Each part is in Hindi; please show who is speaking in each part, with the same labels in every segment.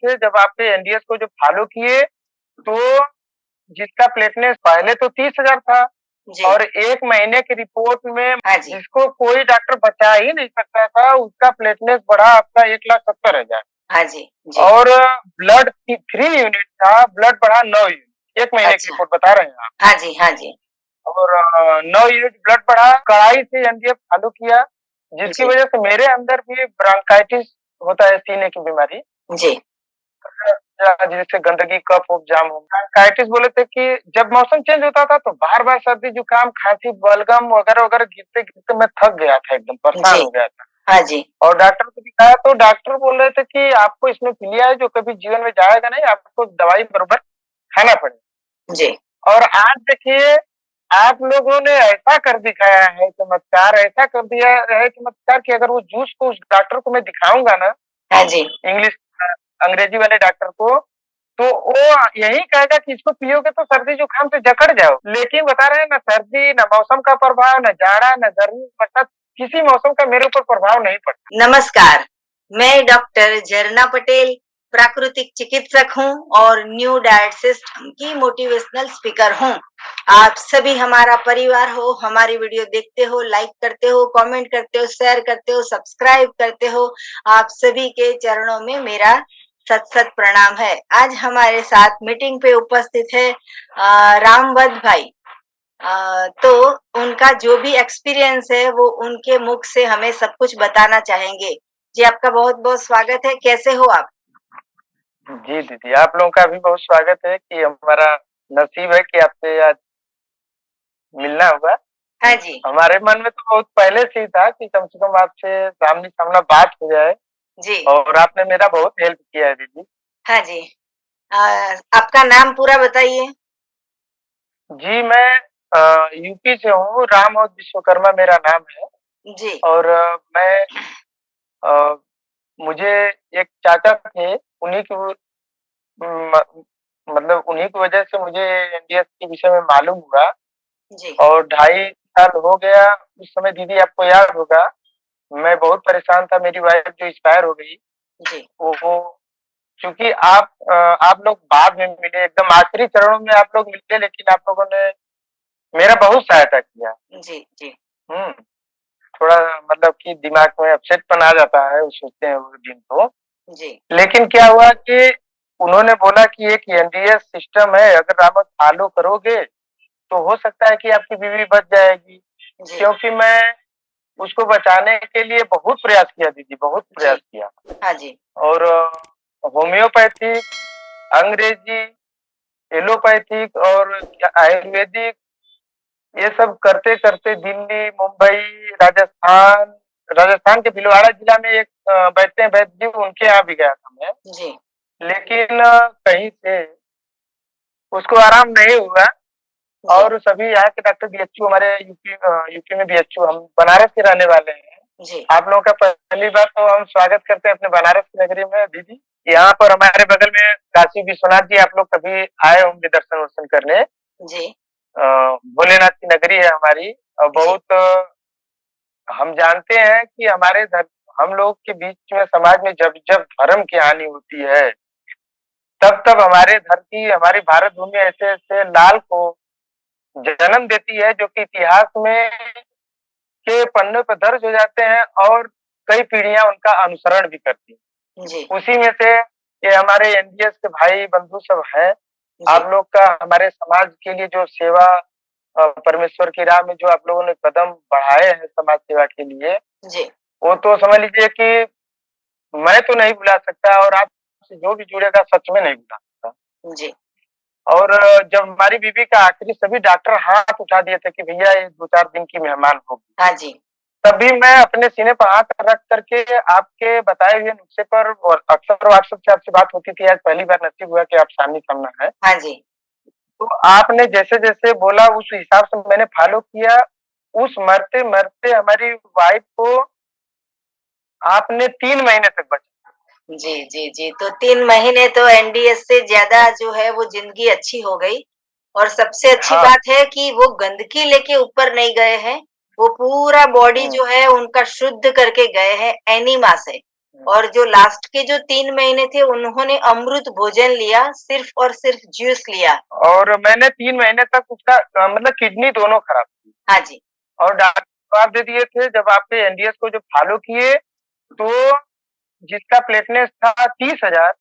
Speaker 1: से जब आपके एनडीएस को जब फॉलो किए, तो जिसका प्लेटलेट्स पहले तो 30,000 था
Speaker 2: जी।
Speaker 1: और 1 महीने की रिपोर्ट में
Speaker 2: हाँ जी।
Speaker 1: जिसको कोई डॉक्टर बचा ही नहीं सकता था, उसका प्लेटलेट्स बढ़ा आपका 1,70,000
Speaker 2: हाँ जी, जी।
Speaker 1: और ब्लड 3 यूनिट था, ब्लड बढ़ा 9 यूनिट। 1 महीने की
Speaker 2: अच्छा।
Speaker 1: रिपोर्ट बता रहे हैं आप।
Speaker 2: हाँ जी, हाँ जी।
Speaker 1: और 9 यूनिट ब्लड बढ़ा, कड़ाई से एनडीएस फॉलो किया, जिसकी
Speaker 2: जी।
Speaker 1: वजह से मेरे अंदर भी ब्रोंकाइटिस होता है, सीने की बीमारी।
Speaker 2: जी।
Speaker 1: जैसे गंदगी, कफ-वफ जाम हो। ब्रोंकाइटिस बोले थे कि जब मौसम चेंज होता था तो बार-बार सर्दी, जुकाम, खांसी, बलगम वगैरह-वगैरह गिरते-गिरते मैं थक गया था, एकदम परेशान
Speaker 2: जी।
Speaker 1: हो गया था।
Speaker 2: हाँ जी।
Speaker 1: और डॉक्टर को दिखाया तो डॉक्टर बोल रहे थे कि आपको इसमें है जो कभी जीवन में जाएगा नहीं, आपको दवाई बरोबर खाना पड़ेगा।
Speaker 2: जी।
Speaker 1: और आज देखिए, आप लोगों ने ऐसा कर दिखाया है चमत्कार, ऐसा कर दिया है चमत्कार कि अगर वो जूस को उस डॉक्टर को मैं दिखाऊँगा ना,
Speaker 2: हाँ जी।
Speaker 1: इंग्लिश अंग्रेजी वाले डॉक्टर को, तो वो यही कहेगा कि इसको पियोगे तो सर्दी-जुकाम से जकड़ जाओ। लेकिन बता रहे हैं ना सर्दी, ना मौसम का प्रभाव, ना जाड़ा, ना गर्मी, बरसात, किसी मौसम का मेरे ऊपर प्रभाव नहीं पड़ता।
Speaker 2: नमस्कार, मैं डॉक्टर झरना पटेल प्राकृतिक चिकित्सक हूँ और न्यू डाइट सिस्टम की मोटिवेशनल स्पीकर हूँ। आप सभी हमारा परिवार हो, हमारी वीडियो देखते हो, लाइक करते हो, कमेंट करते हो, शेयर करते हो, सब्सक्राइब करते हो। आप सभी के चरणों में मेरा सत-सत प्रणाम है। आज हमारे साथ मीटिंग पे उपस्थित है रामवद भाई। तो उनका जो भी एक्सपीरियंस है वो उनके मुख से हमें सब कुछ बताना चाहेंगे। जी, आपका बहुत-बहुत स्वागत है। कैसे हो आप?
Speaker 1: जी, दीदी, आप लोगों का भी बहुत स्वागत है कि हमारा नसीब है कि आपसे आज मिलना हुआ।
Speaker 2: हाँ जी।
Speaker 1: हमारे मन में तो बहुत पहले से ही था कि कम से कम आपसे सामने-सामना बात हो जाए
Speaker 2: जी।
Speaker 1: और आपने मेरा बहुत हेल्प किया है दीदी।
Speaker 2: हाँ जी। अ, आपका नाम पूरा बताइए?
Speaker 1: जी, मैं यूपी से हूँ, राम और विश्वकर्मा मेरा नाम है
Speaker 2: जी।
Speaker 1: और मैं अ, मुझे एक चाचा थे, उन्हीं की म मतलब उन्हीं की वजह से मुझे एनडीएस के विषय में मालूम हुआ
Speaker 2: जी।
Speaker 1: और 2.5 साल हो गया। उस समय दीदी आपको याद होगा, मैं बहुत परेशान था, मेरी वाइफ़ जो एक्सपायर हो गई,
Speaker 2: जी।
Speaker 1: वो चूँकि आप लोग बाद में मिले, एकदम आखिरी चरणों में आप लोग मिले, लेकिन आप लोगों ने मेरा बहुत सहायता किया।
Speaker 2: जी। जी।
Speaker 1: हुँ, थोड़ा मतलब कि दिमाग में अपसेटपन आ जाता है, वो सोचते हैं वो दिन तो।
Speaker 2: जी।
Speaker 1: लेकिन क्या हुआ कि उन्होंने बोला कि एक एनडीएस सिस्टम है, अगर आप फॉलो करोगे, तो हो सकता है कि आपकी बीवी बच जाएगी।
Speaker 2: जी।
Speaker 1: क्योंकि मैं उसको बचाने के लिए बहुत प्रयास किया दीदी, बहुत
Speaker 2: जी।
Speaker 1: प्रयास किया
Speaker 2: हाँ जी।
Speaker 1: और होम्योपैथिक, अंग्रेजी, एलोपैथिक और क्या आयुर्वेदिक, ये सब करते-करते दिल्ली, मुंबई, राजस्थान राजस्थान के भीलवाड़ा जिला में एक बैठते हैं वैद्य जी, उनके यहाँ भी गया था मैं।
Speaker 2: जी।
Speaker 1: लेकिन कहीं से उसको आराम नहीं हुआ
Speaker 2: जी।
Speaker 1: और सभी यहाँ के डॉक्टर बीएचयू हमारे यूपी में बीएचयू, हम बनारस के रहने वाले हैं।
Speaker 2: जी।
Speaker 1: आप लोगों का पहली बात तो हम स्वागत करते हैं अपने बनारस की नगरी में दीदी। यहाँ पर हमारे बगल में काशी विश्वनाथ जी, आप लोग कभी आए होंगे दर्शन-वर्शन करने।
Speaker 2: जी।
Speaker 1: भोलेनाथ की नगरी है हमारी और
Speaker 2: जी।
Speaker 1: बहुत हम जानते हैं कि हमारे हम लोग के बीच में समाज में जब-जब धर्म की हानि होती है, तब-तब हमारे धरती, हमारी भारत भूमि ऐसे-ऐसे लाल को जन्म देती है जो कि इतिहास में के पन्नों पे दर्ज हो जाते हैं और कई पीढ़ियाँ उनका अनुसरण भी करती हैं।
Speaker 2: जी।
Speaker 1: उसी में से ये हमारे एनडीएस के भाई बंधु सब हैं।
Speaker 2: जी।
Speaker 1: आप लोग का हमारे समाज के लिए जो सेवा परमेश्वर की राह में जो आप लोगों ने कदम बढ़ाए हैं समाज सेवा के लिए,
Speaker 2: जी।
Speaker 1: वो तो समझ लीजिए कि मैं तो नहीं भुला सकता और आपसे जो भी जुड़ेगा सच में नहीं भुला सकता।
Speaker 2: जी।
Speaker 1: और जब हमारी बीवी का आखिरी सभी डॉक्टर हाथ उठा दिए थे कि भैया ये 2-4 दिन की मेहमान होगी।
Speaker 2: हाँ जी।
Speaker 1: तभी मैं अपने सीने पर हाथ रख करके आपके बताए हुए नुस्खे पर और अक्सर व्हाट्सएप से आपसे बात होती थी, आज पहली बार नसीब हुआ कि आप सामने-सामना है।
Speaker 2: हाँ जी।
Speaker 1: तो आपने जैसे-जैसे बोला उस हिसाब से मैंने फॉलो किया। उस मरते-मरते हमारी वाइफ़ को आपने 3 महीने तक बचा।
Speaker 2: जी, जी, जी। तो 3 महीने तो एनडीएस से ज़्यादा जो है वो ज़िंदगी अच्छी हो गई और सबसे अच्छी
Speaker 1: हाँ।
Speaker 2: बात है कि वो गंदगी लेके ऊपर नहीं गए हैं, वो पूरा बॉडी
Speaker 1: हुँ,
Speaker 2: जो है उनका शुद्ध करके गए हैं एनीमा से। और जो लास्ट के जो 3 महीने थे उन्होंने अमृत भोजन लिया, सिर्फ़ और सिर्फ़ जूस लिया।
Speaker 1: और मैंने 3 महीने तक उसका मतलब किडनी दोनों खराब थी
Speaker 2: हाँ जी,
Speaker 1: और डॉक्टर जवाब दे दिए थे जब आपके एनडीएस को जब फॉलो किए, तो जिसका प्लेटलेट्स था 30,000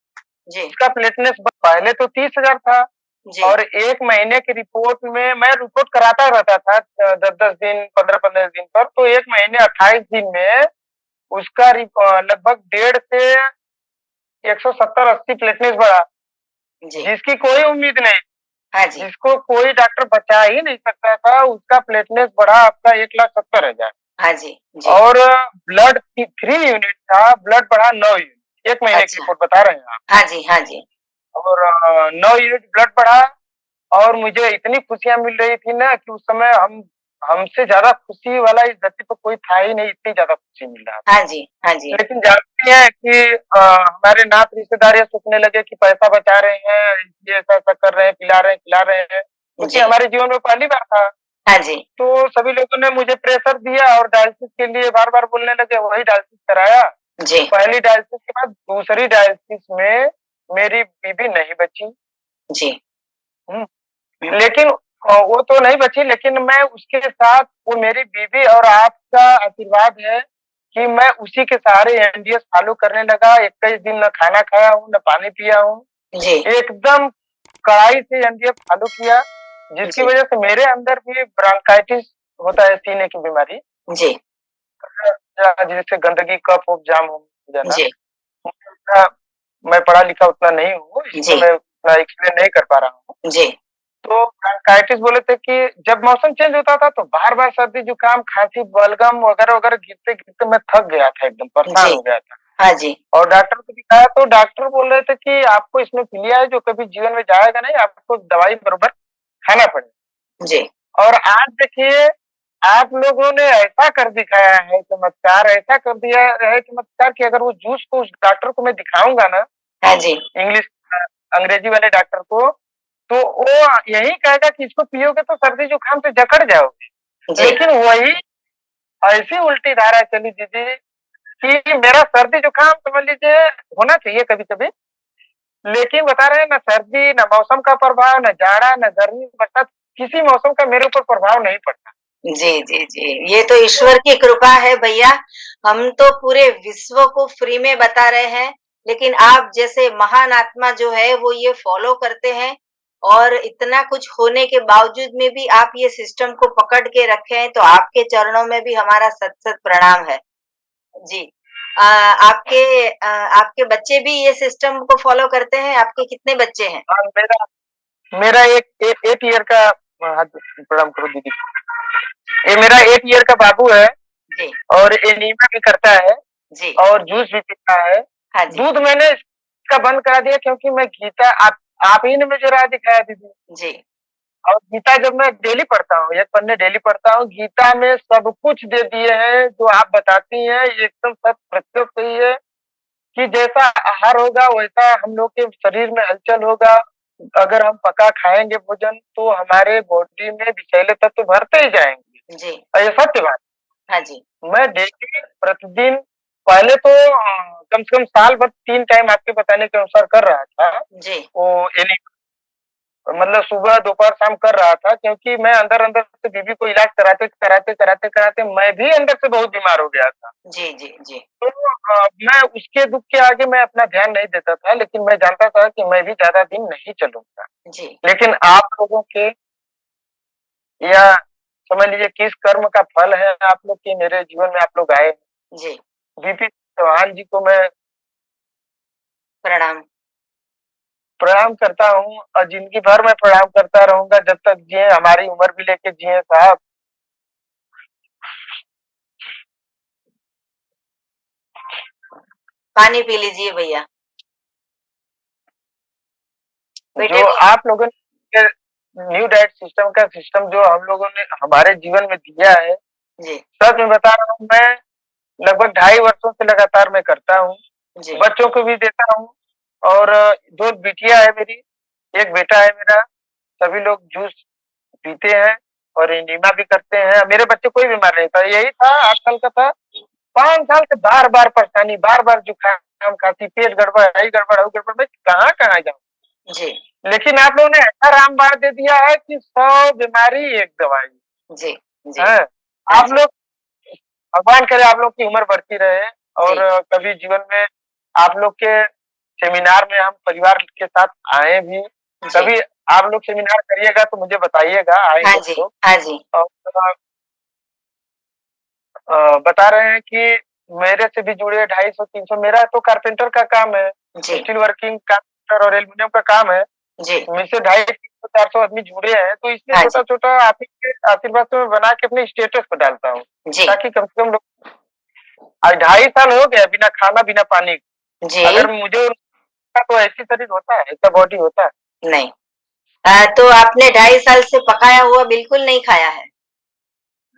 Speaker 2: जी,
Speaker 1: उसका प्लेटलेट्स पहले तो 30,000 था
Speaker 2: जी,
Speaker 1: और 1 महीने की रिपोर्ट में मैं रिपोर्ट कराता रहता था 10-10 दिन, 15-15 दिन पर, तो 1 महीने 28 दिन में उसका लगभग डेढ़ से 170-80 प्लेटलेट्स बढ़ा,
Speaker 2: जी।
Speaker 1: जिसकी कोई उम्मीद नहीं,
Speaker 2: हाँ जी,
Speaker 1: जिसको कोई डॉक्टर बचा ही नहीं सकता था, उसका प्लेटलेट्स बढ़ा आपका 1,70,000
Speaker 2: हाँ जी, जी।
Speaker 1: और ब्लड 3 यूनिट था, ब्लड बढ़ा 9 यूनिट। 1 महीने की
Speaker 2: अच्छा।
Speaker 1: रिपोर्ट बता रहे हैं आप
Speaker 2: हाँ जी, हाँ जी।
Speaker 1: और 9 यूनिट ब्लड बढ़ा और मुझे इतनी खुशियाँ मिल रही थी ना कि उस समय हमसे ज़्यादा खुशी वाला इस धरती पे कोई था ही नहीं, इतनी ज़्यादा खुशी मिल रहा था।
Speaker 2: हाँ जी, हाँ जी।
Speaker 1: लेकिन जानती हैं कि हमारे नात रिश्तेदार ये सोचने लगे कि पैसा बचा रहे हैं, ये ऐसा-ऐसा कर रहे हैं, पिला रहे हैं, खिला रहे हैं, क्योंकि
Speaker 2: जी।
Speaker 1: हमारे जीवन में पहली बार था।
Speaker 2: हाँ जी,
Speaker 1: तो सभी लोगों ने मुझे प्रेशर दिया और डायलिसिस के लिए बार-बार बोलने लगे, वही डायलिसिस कराया।
Speaker 2: जी,
Speaker 1: पहली डायलिसिस के बाद दूसरी डायलिसिस में मेरी बीबी नहीं बची।
Speaker 2: जी।
Speaker 1: हुँ।
Speaker 2: हुँ।
Speaker 1: लेकिन वो तो नहीं बची लेकिन मैं उसके साथ वो मेरी बीवी और आपका आशीर्वाद है कि मैं उसी के सहारे एमडीएस फ़ॉलो करने लगा। 21 दिन ना खाना खाया हूँ, ना पानी पिया हूँ।
Speaker 2: जी,
Speaker 1: एकदम कड़ाई से एमडीएस फ़ॉलो किया, जिसकी
Speaker 2: जी,
Speaker 1: वज़ह से मेरे अंदर भी ब्रोंकाइटिस होता है, सीने की बीमारी।
Speaker 2: जी,
Speaker 1: जिससे गंदगी, कफ-वफ जाम हो जाना।
Speaker 2: जी,
Speaker 1: उतना मैं पढ़ा-लिखा उतना नहीं हूँ, इसलिए
Speaker 2: जी,
Speaker 1: मैं उतना एक्सप्लेन नहीं कर पा रहा हूँ।
Speaker 2: जी,
Speaker 1: तो ब्रोंकाइटिस बोले थे कि जब मौसम चेंज होता था तो बार-बार सर्दी, जुकाम, खाँसी, बलगम वगैरह-वगैरह गिरते-गिरते मैं थक गया था एकदम, परेशान
Speaker 2: जी।
Speaker 1: हो गया था।
Speaker 2: हाँ जी,
Speaker 1: और डॉक्टर को दिखाया तो डॉक्टर बोल रहे थे कि आपको इसमें है जो कभी जीवन में जाएगा नहीं, आपको दवाई बरोबर खाना पड़ेगा।
Speaker 2: जी,
Speaker 1: और आज देखिए, आप लोगों ने ऐसा कर दिखाया है चमत्कार, ऐसा कर दिया है चमत्कार कि अगर वो जूस को उस डॉक्टर को मैं दिखाऊँगा ना,
Speaker 2: हाँ जी,
Speaker 1: इंग्लिश अंग्रेजी वाले डॉक्टर को, तो वो यही कहेगा कि इसको पियोगे तो सर्दी-जुकाम से जकड़ जाओगे।
Speaker 2: जी,
Speaker 1: लेकिन वही ऐसी उल्टी धारा चली दीदी कि मेरा सर्दी-जुकाम समझ लीजिए होना चाहिए कभी-कभी, लेकिन बता रहे हैं ना सर्दी, ना मौसम का प्रभाव, ना जाड़ा, ना गर्मी, बरसात, किसी मौसम का मेरे ऊपर प्रभाव नहीं पड़ता।
Speaker 2: जी, जी, जी। ये तो ईश्वर की कृपा है भैया। हम तो पूरे विश्व को फ्री में बता रहे हैं, लेकिन आप जैसे महान आत्मा जो है वो ये फ़ॉलो करते हैं और इतना कुछ होने के बावजूद में भी आप ये सिस्टम को पकड़ के रखे हैं, तो आपके चरणों में भी हमारा सत-सत प्रणाम है। जी। आपके बच्चे भी ये सिस्टम को फ़ॉलो करते हैं? आपके कितने बच्चे हैं?
Speaker 1: हाँ, मेरा मेरा एक 8 ईयर का हाथ प्रणाम करो दीदी। ये मेरा 8 ईयर का बाबू है
Speaker 2: जी,
Speaker 1: और एनीमिया भी करता है
Speaker 2: जी।
Speaker 1: और जूस भी पीता है।
Speaker 2: हाँ जी,
Speaker 1: दूध मैंने इसका बंद करा दिया क्योंकि मैं गीता आप ही ने मुझे राह दिखाया दीदी।
Speaker 2: जी,
Speaker 1: और गीता जब मैं डेली पढ़ता हूँ, एक पन्ने डेली पढ़ता हूँ, गीता में सब कुछ दे दिए हैं जो आप बताती हैं, ये एकदम शत प्रतिशत सही है कि जैसा आहार होगा वैसा हम लोग के शरीर में हलचल होगा। अगर हम पका खाएँगे भोजन तो हमारे बॉडी में विषैले तत्व भरते ही जाएँगे
Speaker 2: जी।
Speaker 1: और ये सत्य बात
Speaker 2: हाँ जी,
Speaker 1: है। मैं डेली प्रतिदिन पहले तो कम से कम साल भर 3 टाइम आपके बताने के अनुसार कर रहा था।
Speaker 2: जी।
Speaker 1: वो एनी मतलब सुबह, दोपहर, शाम कर रहा था क्योंकि मैं अंदर-अंदर से बीवी को इलाज कराते मैं भी अंदर से बहुत बीमार हो गया था।
Speaker 2: जी, जी, जी।
Speaker 1: तो मैं उसके दुःख के आगे मैं अपना ध्यान नहीं देता था, लेकिन मैं जानता था कि मैं भी ज़्यादा दिन नहीं चलूँगा।
Speaker 2: जी,
Speaker 1: लेकिन आप लोगों के या समझ लीजिए किस कर्म का फल है आप लोग की मेरे जीवन में आप लोग आए।
Speaker 2: जी।
Speaker 1: बीपी चौहान जी को मैं
Speaker 2: प्रणाम।
Speaker 1: प्रणाम करता हूँ और ज़िंदगी भर मैं प्रणाम करता रहूँगा जब तक जिएँ, हमारी उम्र भी लेके जिएँ साहब।
Speaker 2: पानी पी लीजिए भैया। बेटे
Speaker 1: जो
Speaker 2: को
Speaker 1: आप लोगों ने न्यू डाइट सिस्टम का सिस्टम जो हम लोगों ने हमारे जीवन में दिया है,
Speaker 2: जी,
Speaker 1: सच में बता रहा हूँ मैं लगभग 2.5 वर्षों से लगातार मैं करता हूँ।
Speaker 2: जी,
Speaker 1: बच्चों को भी देता हूँ और 2 बिटिया है मेरी, 1 बेटा है मेरा। सभी लोग जूस पीते हैं और एनीमा भी करते हैं। मेरे बच्चे कोई बीमार नहीं था, यही था 8 साल का था, 5 साल से बार-बार परेशानी, बार-बार जुकाम, खाँसी, पेट गड़बड़, ये गड़बड़, वो गड़बड़, मैं कहाँ-कहाँ जाऊँ?
Speaker 2: जी,
Speaker 1: लेकिन आप लोगों ने ऐसा रामबाण दे दिया है कि 100 बीमारी एक दवाई,
Speaker 2: जी, जी।
Speaker 1: हैं?
Speaker 2: हाँ
Speaker 1: आप
Speaker 2: जी,
Speaker 1: लोग भगवान करे आप लोग की उम्र बढ़ती रहे और
Speaker 2: जी,
Speaker 1: कभी जीवन में आप लोग के सेमिनार में हम परिवार के साथ आएँ भी,
Speaker 2: जी।
Speaker 1: कभी आप लोग सेमिनार करिएगा तो मुझे बताइएगा,
Speaker 2: हाँ
Speaker 1: आएँगे हम
Speaker 2: जी,
Speaker 1: लोग।
Speaker 2: हाँ जी,
Speaker 1: और बता रहे हैं कि मेरे से भी जुड़े 250-300 मेरा तो कारपेंटर का काम है,
Speaker 2: जी,
Speaker 1: स्टील वर्किंग कारपेंटर और एल्युमीनियम का काम है।
Speaker 2: जी।
Speaker 1: मुझसे 250-300-400 आदमी जुड़े हैं, तो इसलिए
Speaker 2: हाँ जी,
Speaker 1: छोटा-छोटा आप ही के आशीर्वाद से मैं बना के अपने स्टेटस पे डालता हूँ,
Speaker 2: जी,
Speaker 1: ताकि कम से कम लोग आज 2.5 साल हो गया बिना खाना, बिना पानी के।
Speaker 2: जी,
Speaker 1: अगर मुझे तो ऐसी शरीर होता है, ऐसा बॉडी होता है।
Speaker 2: नहीं। तो आपने 2.5 साल से पकाया हुआ बिल्कुल नहीं खाया है?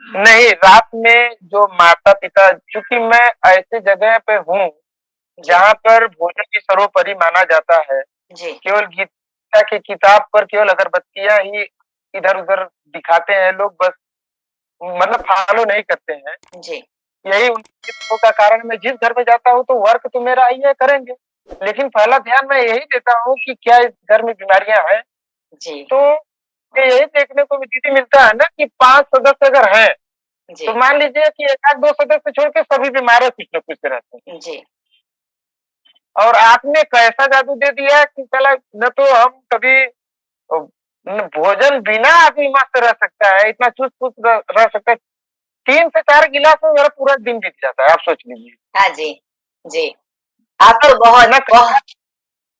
Speaker 1: नहीं, रात में जो माता-पिता चूँकि मैं ऐसी जगह पे हूँ,
Speaker 2: जी,
Speaker 1: जहाँ पर भोजन की सर्वोपरि माना जाता है।
Speaker 2: जी,
Speaker 1: केवल गीता की किताब पर केवल अगरबत्तियाँ ही इधर-उधर दिखाते हैं लोग बस मतलब फॉलो नहीं करते हैं।
Speaker 2: जी,
Speaker 1: यही उनके दुखों का कारण है। मैं जिस घर में जाता हूँ तो वर्क तो मेरा ही है करेंगे, लेकिन पहला ध्यान मैं यही देता हूँ कि क्या इस घर में बीमारियाँ हैं?
Speaker 2: जी,
Speaker 1: तो ये यही देखने को भी दीदी मिलता है ना कि 5 सदस्य अगर हैं, तो
Speaker 2: जी,
Speaker 1: मान लीजिए कि 1 आध 2 सदस्य छोड़ के सभी बीमार हैं कुछ न कुछ से रहते हैं।
Speaker 2: जी,
Speaker 1: और आपने कैसा जादू दे दिया कि साला न तो हम कभी अ, न भोजन बिना आदमी मस्त रह सकता है, इतना चुस्त-पुस्त रह सकता है। 3 से 4 गिलास में मेरा पूरा दिन बीत जाता है, आप सोच लीजिए।
Speaker 2: हाँ जी, जी। आप तो
Speaker 1: न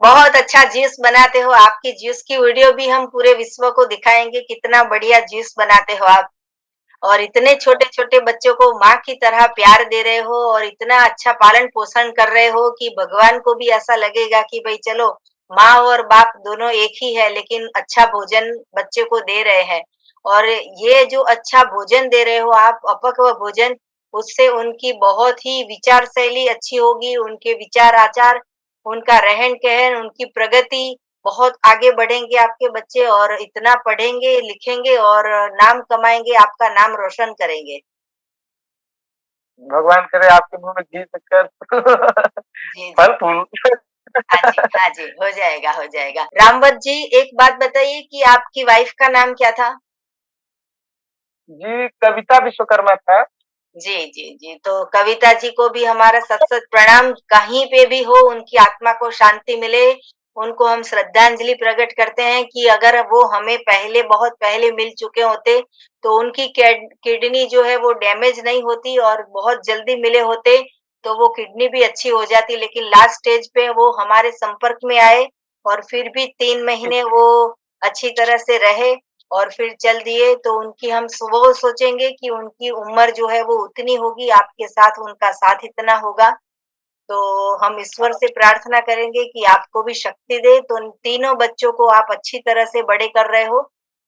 Speaker 2: बहुत अच्छा जूस बनाते हो। आपकी जूस की वीडियो भी हम पूरे विश्व को दिखाएँगे, कितना बढ़िया जूस बनाते हो आप। और इतने छोटे-छोटे बच्चों को माँ की तरह प्यार दे रहे हो और इतना अच्छा पालन-पोषण कर रहे हो कि भगवान को भी ऐसा लगेगा कि भई चलो, माँ और बाप दोनों एक ही है, लेकिन अच्छा भोजन बच्चे को दे रहे हैं। और ये जो अच्छा भोजन दे रहे हो आप, अपक्व भोजन, उससे उनकी बहुत ही विचार शैली अच्छी होगी, उनके विचार-आचार, उनका रहन-कहन, उनकी प्रगति, बहुत आगे बढ़ेंगे आपके बच्चे और इतना पढ़ेंगे, लिखेंगे और नाम कमाएँगे, आपका नाम रोशन करेंगे।
Speaker 1: भगवान करे आपके मुँह में घी शक्कर
Speaker 2: जी, जी।
Speaker 1: फल-फूल।
Speaker 2: हाँ जी, हाँ जी, हो जाएगा, हो जाएगा। रामवत जी, एक बात बताइए कि आपकी वाइफ का नाम क्या था?
Speaker 1: जी, कविता विश्वकर्मा था।
Speaker 2: जी, जी, जी। तो कविता जी को भी हमारा सत-सत प्रणाम, कहीं पे भी हो उनकी आत्मा को शांति मिले, उनको हम श्रद्धांजलि प्रकट करते हैं कि अगर वो हमें पहले बहुत पहले मिल चुके होते, तो उनकी किडनी जो है वो डैमेज नहीं होती और बहुत जल्दी मिले होते, तो वो किडनी भी अच्छी हो जाती। लेकिन लास्ट स्टेज पे वो हमारे संपर्क में आए और फिर भी 3 महीने वो अच्छी तरह से रहे और फिर चल दिए, तो उनकी हम वो सोचेंगे कि उनकी उम्र जो है वो उतनी होगी, आपके साथ उनका साथ इतना होगा। तो हम ईश्वर से प्रार्थना करेंगे कि आपको भी शक्ति दे, तो उन तीनों बच्चों को आप अच्छी तरह से बड़े कर रहे हो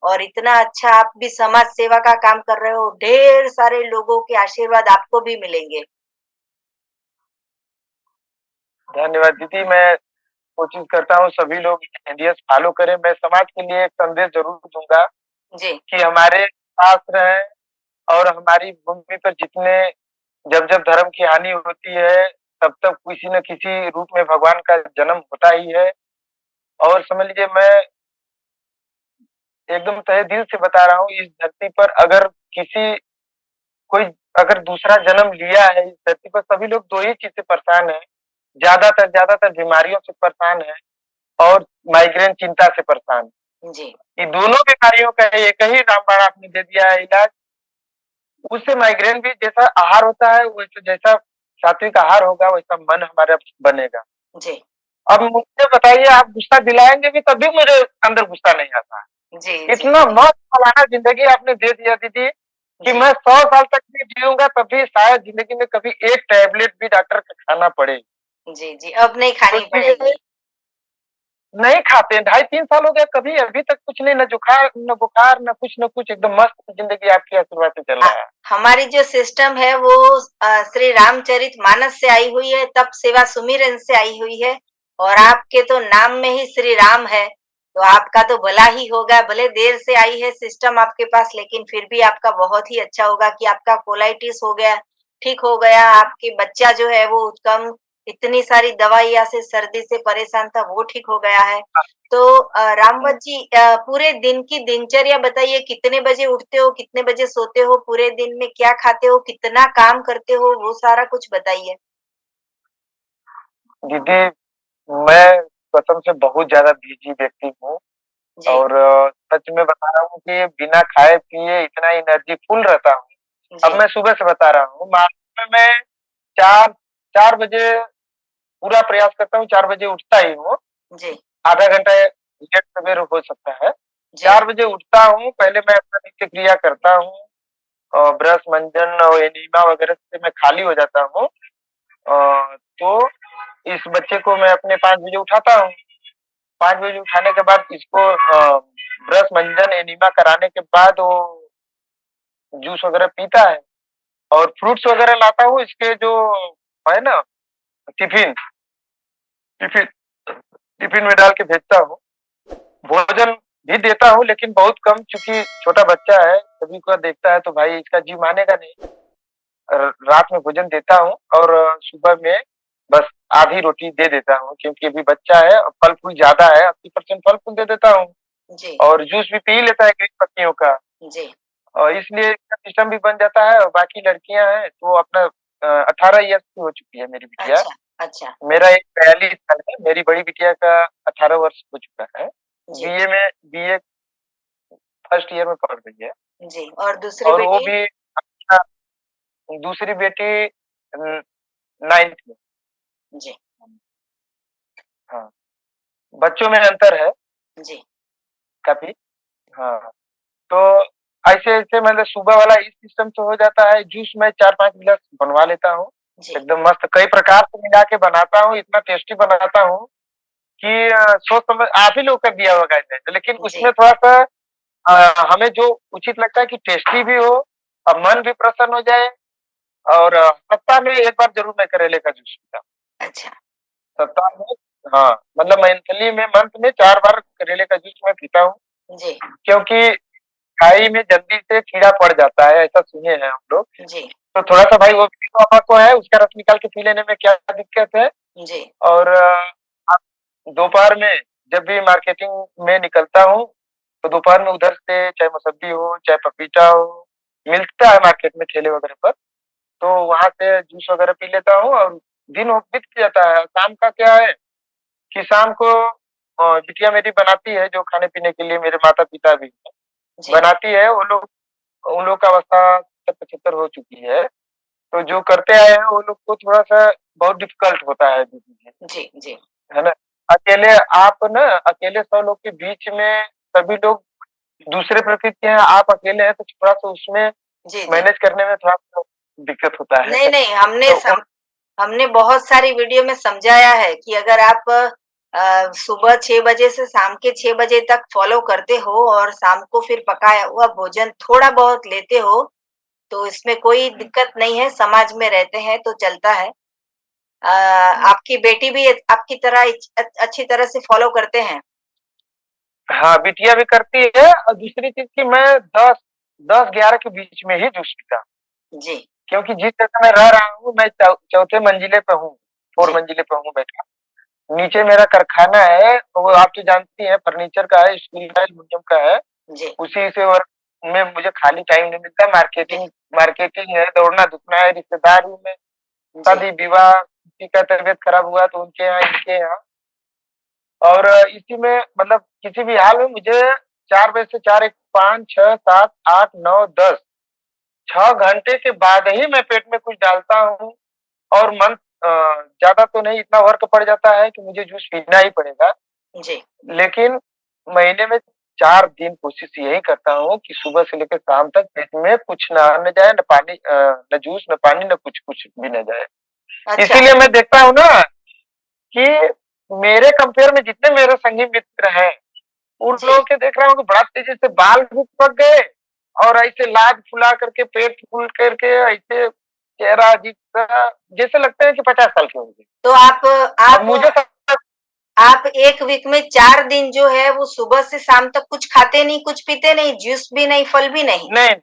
Speaker 2: और इतना अच्छा आप भी समाज सेवा का काम कर रहे हो। ढेर सारे लोगों के आशीर्वाद आपको भी मिलेंगे।
Speaker 1: धन्यवाद दीदी, मैं कोशिश करता हूँ सभी लोग एनडीएस फॉलो करें। मैं समाज के लिए एक संदेश ज़रूर दूँगा
Speaker 2: जी,
Speaker 1: कि हमारे शास्त्र हैं और हमारी भूमि पर जितने जब-जब धर्म की हानि होती है, तब-तब किसी न किसी रूप में भगवान का जन्म होता ही है। और समझ लीजिए मैं एकदम तहे दिल से बता रहा हूँ, इस धरती पर अगर किसी कोई अगर दूसरा जन्म लिया है इस धरती पर, सभी लोग 2 ही चीज़ से परेशान हैं, ज़्यादातर बीमारियों से परेशान हैं और माइग्रेन चिंता से परेशान हैं।
Speaker 2: जी,
Speaker 1: ये दोनों बीमारियों का एक ही रामबाण आपने दे दिया है इलाज। उससे माइग्रेन भी जैसा आहार होता है, वैसे जैसा सात्विक आहार होगा, वैसा मन हमारा बनेगा।
Speaker 2: जी,
Speaker 1: अब मुझे बताइए आप गुस्सा दिलाएँगे भी तब भी मेरे अंदर गुस्सा नहीं आता
Speaker 2: जी,
Speaker 1: है।
Speaker 2: जी,
Speaker 1: इतना
Speaker 2: जी,
Speaker 1: मस्त मौलाना ज़िंदगी आपने दे दिया दीदी कि
Speaker 2: जी,
Speaker 1: मैं 100 साल तक भी जीऊँगा तब भी शायद ज़िंदगी में कभी एक टैबलेट भी डॉक्टर का खाना पड़े।
Speaker 2: जी, जी, अब नहीं खानी
Speaker 1: सोचिए
Speaker 2: पड़ेगी।
Speaker 1: नहीं खाते हैं, 2.5-3 साल हो गया कभी अभी तक कुछ नहीं, ना जुखार, ना बुखार, ना कुछ एकदम मस्त ज़िंदगी आपके आशीर्वाद से चल
Speaker 2: अ,
Speaker 1: रहा है।
Speaker 2: हमारी जो सिस्टम है वो श्री रामचरितमानस से आई हुई है, तप सेवा सुमिरन से आई हुई है और आपके तो नाम में ही श्री राम है, तो आपका तो भला ही होगा। भले देर से आई है सिस्टम आपके पास, लेकिन फिर भी आपका बहुत ही अच्छा होगा कि आपका कोलाइटिस हो गया, ठीक हो गया, आपके बच्चा जो है वो कम इतनी सारी दवाइयाँ से सर्दी से परेशान था, वो ठीक हो गया है। तो रामवत
Speaker 1: हुँ।
Speaker 2: जी पूरे दिन की दिनचर्या बताइए, कितने बजे उठते हो, कितने बजे सोते हो, पूरे दिन में क्या खाते हो, कितना काम करते हो, वो सारा कुछ बताइए?
Speaker 1: दीदी, मैं कसम से बहुत ज़्यादा बिज़ी व्यक्ति हूँ
Speaker 2: जी,
Speaker 1: और सच में बता रहा हूँ कि बिना खाए-पिए इतना एनर्जी फुल रहता हूँ। अब
Speaker 2: जी,
Speaker 1: मैं सुबह से बता रहा हूँ, मार्निंग में मैं 4 4 बजे पूरा प्रयास करता हूँ, 4 बजे उठता ही हूँ।
Speaker 2: जी,
Speaker 1: आधा घंटा लेट सवेर हो सकता है।
Speaker 2: जी,
Speaker 1: 4 बजे उठता हूँ, पहले मैं अपना नित्य क्रिया करता हूँ ब्रश, मंजन और एनिमा वगैरह से मैं खाली हो जाता हूँ। तो इस बच्चे को मैं अपने 5 बजे उठाता हूँ। 5 बजे उठाने के बाद इसको ब्रश, मंजन, एनिमा कराने के बाद वो जूस वगैरह पीता है और फ्रूट्स वगैरह लाता हूँ इसके जो है ना टिफ़िन टिफ़िन टिफ़िन में डाल के भेजता हूँ। भोजन भी देता हूँ लेकिन बहुत कम चूँकि छोटा बच्चा है, सभी को देखता है तो भाई इसका जी मानेगा नहीं। रात में भोजन देता हूँ और सुबह में बस आधी रोटी दे देता हूँ क्योंकि अभी बच्चा है और फल-फूल ज़्यादा है, 80% फल-फूल दे देता हूँ
Speaker 2: जी,
Speaker 1: और जूस भी पी लेता है ग्रीन पत्तियों का
Speaker 2: जी।
Speaker 1: और इसलिए इसका सिस्टम भी बन जाता है और बाकी लड़कियाँ हैं तो अपना 18 ईयर्स की हो चुकी है मेरी बिटिया।
Speaker 2: अच्छा, अच्छा।
Speaker 1: मेरा एक 42 साल है, मेरी बड़ी बिटिया का 18 वर्ष हो चुका है।
Speaker 2: जी,
Speaker 1: बीए फर्स्ट ईयर में पढ़ रही है
Speaker 2: जी और दूसरी
Speaker 1: और वो
Speaker 2: बेटी?
Speaker 1: भी अपना दूसरी बेटी 9th में।
Speaker 2: जी,
Speaker 1: हाँ, बच्चों में अंतर है
Speaker 2: जी,
Speaker 1: काफ़ी। हाँ, तो ऐसे-ऐसे मतलब सुबह वाला इस सिस्टम से हो जाता है, जूस मैं 4-5 गिलास बनवा लेता हूँ,
Speaker 2: जी,
Speaker 1: एकदम मस्त कई प्रकार से मिला के बनाता हूँ, इतना टेस्टी बनाता हूँ कि सोच समझ आप ही लोग का दिया होगा इसे, लेकिन
Speaker 2: जी,
Speaker 1: उसमें थोड़ा-सा हमें जो उचित लगता है कि टेस्टी भी हो और मन भी प्रसन्न हो जाए और सप्ताह में 1 बार ज़रूर मैं करेले का जूस पीता हूँ।
Speaker 2: अच्छा,
Speaker 1: सप्ताह में हाँ, मतलब मंथली में मंथ में 4 बार करेले का जूस मैं पीता हूँ,
Speaker 2: जी,
Speaker 1: क्योंकि खाई में जल्दी से कीड़ा पड़ जाता है, ऐसा सुने हैं हम लोग।
Speaker 2: जी,
Speaker 1: तो थोड़ा-सा भाई वो भी पापा को है, उसका रस निकाल के पी लेने में क्या दिक्कत है?
Speaker 2: जी,
Speaker 1: और आप दोपहर में जब भी मार्केटिंग में निकलता हूँ, तो दोपहर में उधर से चाहे मौसम्बी हो, चाहे पपीता हो, मिलता है मार्केट में ठेले वगैरह पर, तो वहाँ से जूस वगैरह पी लेता हूँ और दिन वो बीत जाता है। शाम का क्या है कि शाम को बिटिया मेरी बनाती है जो खाने-पीने के लिए मेरे माता-पिता भी हैं,
Speaker 2: जी,
Speaker 1: बनाती है, वो लोग उन लोग का अवस्था 70-75 हो चुकी है, तो जो करते आए हैं वो लोग को थोड़ा-सा बहुत डिफ़िकल्ट होता है दीदी जी,
Speaker 2: जी, जी,
Speaker 1: है ना? अकेले आप ना अकेले 100 लोग के बीच में सभी लोग दूसरे प्रकृति के हैं, आप अकेले हैं तो थोड़ा-सा उसमें
Speaker 2: जी, जी।
Speaker 1: मैनेज करने में थोड़ा-सा दिक्कत होता है।
Speaker 2: नहीं, नहीं,
Speaker 1: तो उन
Speaker 2: हमने बहुत सारी वीडियो में समझाया है कि अगर आप सुबह 6 बजे से शाम के 6 बजे तक फ़ॉलो करते हो और शाम को फिर पकाया हुआ भोजन थोड़ा-बहुत लेते हो, तो इसमें कोई
Speaker 1: हुँ,
Speaker 2: दिक्कत नहीं है, समाज में रहते हैं तो चलता है।
Speaker 1: हुँ।
Speaker 2: आपकी बेटी भी आपकी तरह अच्छी तरह से फ़ॉलो करते हैं?
Speaker 1: हाँ, बिटिया भी करती है और दूसरी चीज़ कि मैं 10-11 के बीच में ही जूस पीता हूँ।
Speaker 2: जी,
Speaker 1: क्योंकि जिस जगह मैं रह रहा हूँ, मैं चौथे मंजिले पे हूँ, 4
Speaker 2: जी,
Speaker 1: मंजिले पे हूँ बैठा। नीचे मेरा कारखाना है, वो आप तो जानती हैं फर्नीचर का है, स्टील का, एल्युमीनियम का है।
Speaker 2: जी,
Speaker 1: उसी से वर्क में मुझे खाली टाइम नहीं मिलता।
Speaker 2: जी,
Speaker 1: मार्केटिंग है, दौड़ना-धूपना है, रिश्तेदारी में,
Speaker 2: जी,
Speaker 1: शादी-विवाह, किसी का तबीयत खराब हुआ तो उनके यहाँ, इनके यहाँ और इसी में मतलब किसी भी हाल में मुझे 4 बजे से 4 एक 5, 6, 7, 8, 9, 10 6 घंटे के बाद ही मैं पेट में कुछ डालता हूँ और मन ज़्यादा तो नहीं इतना वर्क पड़ जाता है कि मुझे जूस पीना ही पड़ेगा।
Speaker 2: जी,
Speaker 1: लेकिन महीने में 4 दिन कोशिश यही करता हूँ कि सुबह से लेकर शाम तक पेट में कुछ ना आने जाए, ना पानी ना जूस, ना पानी, ना कुछ भी ना जाए।
Speaker 2: अच्छा,
Speaker 1: इसीलिए मैं देखता हूँ ना कि मेरे कंपेयर में जितने मेरे संगी मित्र हैं, उन
Speaker 2: जी।
Speaker 1: लोगों के देख रहा हूँ कि बड़ा तेज़ी से बाल भी पक गए और ऐसे लाद फुला करके पेट फूल करके ऐसे चेहरा अजीब-सा जैसे लगता है कि 50 साल के होंगे।
Speaker 2: तो
Speaker 1: अब मुझे सब
Speaker 2: आप 1 वीक में 4 दिन जो है वो सुबह से शाम तक कुछ खाते नहीं, कुछ पीते नहीं, जूस भी नहीं, फल भी नहीं?
Speaker 1: नहीं,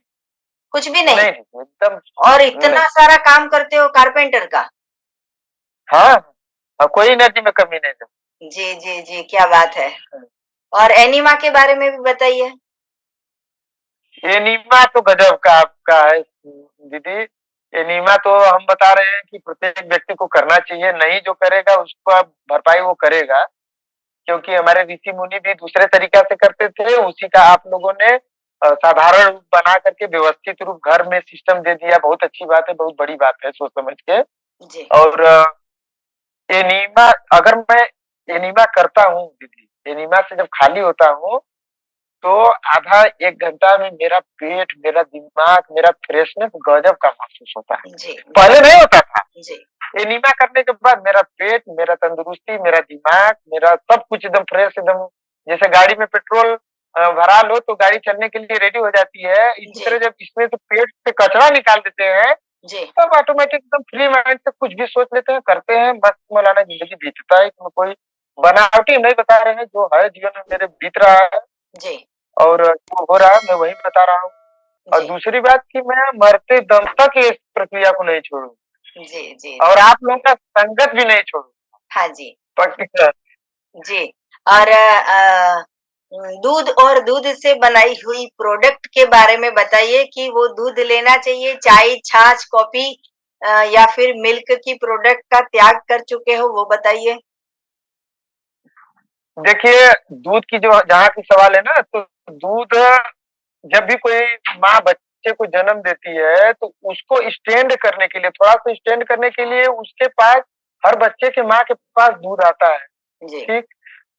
Speaker 2: कुछ भी नहीं?
Speaker 1: नहीं, नहीं, एकदम
Speaker 2: और
Speaker 1: नहीं।
Speaker 2: इतना सारा काम करते हो कारपेंटर का?
Speaker 1: हाँ, कोई एनर्जी में कमी नहीं है।
Speaker 2: जी, जी, जी, क्या बात है। और एनीमा के बारे में भी बताइए?
Speaker 1: एनीमा तो गजब का आपका है दीदी। एनीमा तो हम बता रहे हैं कि प्रत्येक व्यक्ति को करना चाहिए, नहीं जो करेगा उसको आप भरपाई वो करेगा। क्योंकि हमारे ऋषि मुनि भी दूसरे तरीका से करते थे, उसी का आप लोगों ने साधारण रूप बना करके व्यवस्थित रूप घर में सिस्टम दे दिया। बहुत अच्छी बात है, बहुत बड़ी बात है सोच समझ के।
Speaker 2: जी,
Speaker 1: और एनीमा अगर मैं एनीमा करता हूँ दीदी, एनीमा से जब खाली होता हूँ तो आधा 1 घंटा में मेरा पेट, मेरा दिमाग, मेरा फ्रेशनेस गजब का महसूस होता है।
Speaker 2: जी,
Speaker 1: पहले नहीं होता था।
Speaker 2: जी,
Speaker 1: एनीमा करने के बाद मेरा पेट, मेरा तंदुरुस्ती, मेरा दिमाग, मेरा सब कुछ एकदम फ्रेश, एकदम जैसे गाड़ी में पेट्रोल भरा लो तो गाड़ी चलने के लिए रेडी हो जाती है। इसी
Speaker 2: जी,
Speaker 1: तरह जब इसमें से पेट से कचरा निकाल देते हैं,
Speaker 2: जी,
Speaker 1: तब ऑटोमेटिक एकदम फ्री माइंड से कुछ भी सोच लेते हैं, करते हैं, मस्त मौलाना ज़िंदगी बीतता है। इसमें कोई बनावटी नहीं बता रहे हैं, जो है जीवन में मेरे बीत रहा है
Speaker 2: जी,
Speaker 1: और जो हो रहा है मैं वही बता रहा हूँ। और
Speaker 2: जी,
Speaker 1: दूसरी बात कि मैं मरते दम तक इस प्रक्रिया को नहीं छोड़ूँ
Speaker 2: जी, जी,
Speaker 1: और आप लोगों का संगत भी नहीं छोड़ूँ।
Speaker 2: हाँ जी,
Speaker 1: पक्का।
Speaker 2: जी। और दूध और दूध से बनाई हुई प्रोडक्ट के बारे में बताइए कि वो दूध लेना चाहिए, चाय, छाछ, कॉफ़ी या फिर मिल्क की प्रोडक्ट का त्याग कर चुके हो, वो बताइए?
Speaker 1: देखिए, दूध की जो जहाँ की सवाल है ना, तो दूध जब भी कोई माँ बच्चे को जन्म देती है, तो उसको स्टैंड करने के लिए, थोड़ा-सा स्टैंड करने के लिए उसके पास हर बच्चे के माँ के पास दूध आता है,
Speaker 2: जी,
Speaker 1: ठीक?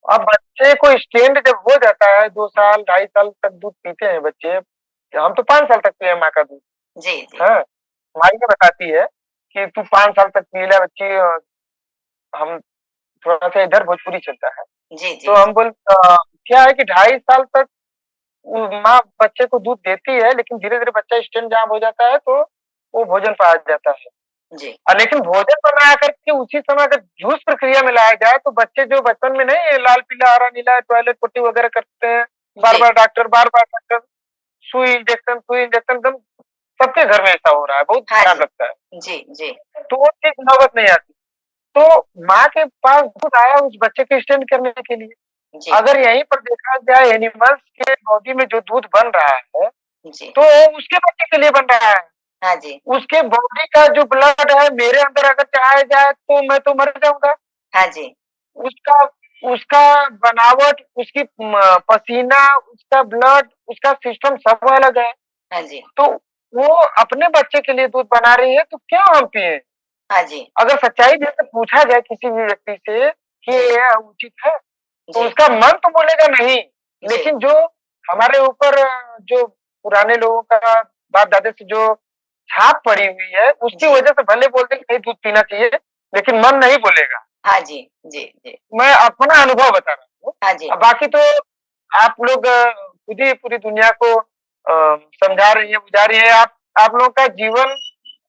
Speaker 1: अब बच्चे को स्टैंड जब हो जाता है, 2 साल, 2.5 साल तक दूध पीते हैं बच्चे। हम तो 5 साल तक पिए हैं माँ का दूध,
Speaker 2: जी, जी,
Speaker 1: हाँ? हमारी ये बताती है कि तू 5 साल तक पी ले बच्ची। हम थोड़ा-सा इधर भोजपुरी चलता है।
Speaker 2: जी,
Speaker 1: तो
Speaker 2: जी,
Speaker 1: हम क्या है कि 2.5 साल तक माँ बच्चे को दूध देती है, लेकिन धीरे-धीरे बच्चा स्टैंड जहाँ हो जाता है, तो वो भोजन पे आ जाता है।
Speaker 2: जी,
Speaker 1: लेकिन भोजन बना करके उसी समय अगर जूस प्रक्रिया में लाया जाए, तो बच्चे जो बचपन में नहीं लाल, पीला, हरा, नीला टॉयलेट पट्टी वगैरह करते हैं,
Speaker 2: जी,
Speaker 1: बार-बार डॉक्टर, सुई इंजेक्शन एकदम सबके घर में ऐसा हो रहा है, बहुत
Speaker 2: हाँ
Speaker 1: खराब
Speaker 2: जी,
Speaker 1: लगता है।
Speaker 2: जी, जी,
Speaker 1: तो वो चीज़ नौबत नहीं आती। तो माँ के पास दूध आया उस बच्चे को स्टैंड करने के लिए।
Speaker 2: जी,
Speaker 1: अगर यहीं पर देखा जाए एनिमल्स के बॉडी में जो दूध बन रहा है,
Speaker 2: जी,
Speaker 1: तो उसके बच्चे के लिए बन रहा है।
Speaker 2: हाँ जी,
Speaker 1: उसके बॉडी का जो ब्लड है मेरे अंदर अगर चढ़ाया जाए तो मैं तो मर जाऊँगा।
Speaker 2: हाँ जी,
Speaker 1: उसका उसका बनावट, उसकी पसीना, उसका ब्लड, उसका सिस्टम सब अलग है।
Speaker 2: हाँ जी,
Speaker 1: तो वो अपने बच्चे के लिए दूध बना रही है तो क्यों हम पिएँ?
Speaker 2: हाँ जी,
Speaker 1: अगर सच्चाई जैसे पूछा जाए किसी भी व्यक्ति से कि
Speaker 2: जी,
Speaker 1: ये उचित है, तो
Speaker 2: जी,
Speaker 1: उसका मन तो बोलेगा नहीं।
Speaker 2: जी,
Speaker 1: लेकिन जो हमारे ऊपर जो पुराने लोगों का बाप-दादा से जो छाप पड़ी हुई है, उसकी
Speaker 2: जी,
Speaker 1: वजह से भले बोलते हैं कि नहीं दूध पीना चाहिए, लेकिन मन नहीं बोलेगा।
Speaker 2: हाँ जी, जी, जी,
Speaker 1: मैं अपना अनुभव बता रहा हूँ।
Speaker 2: हाँ जी,
Speaker 1: बाकी तो आप लोग खुद ही पूरी दुनिया को समझा रही हैं, बुझा रही हैं। आप लोगों का जीवन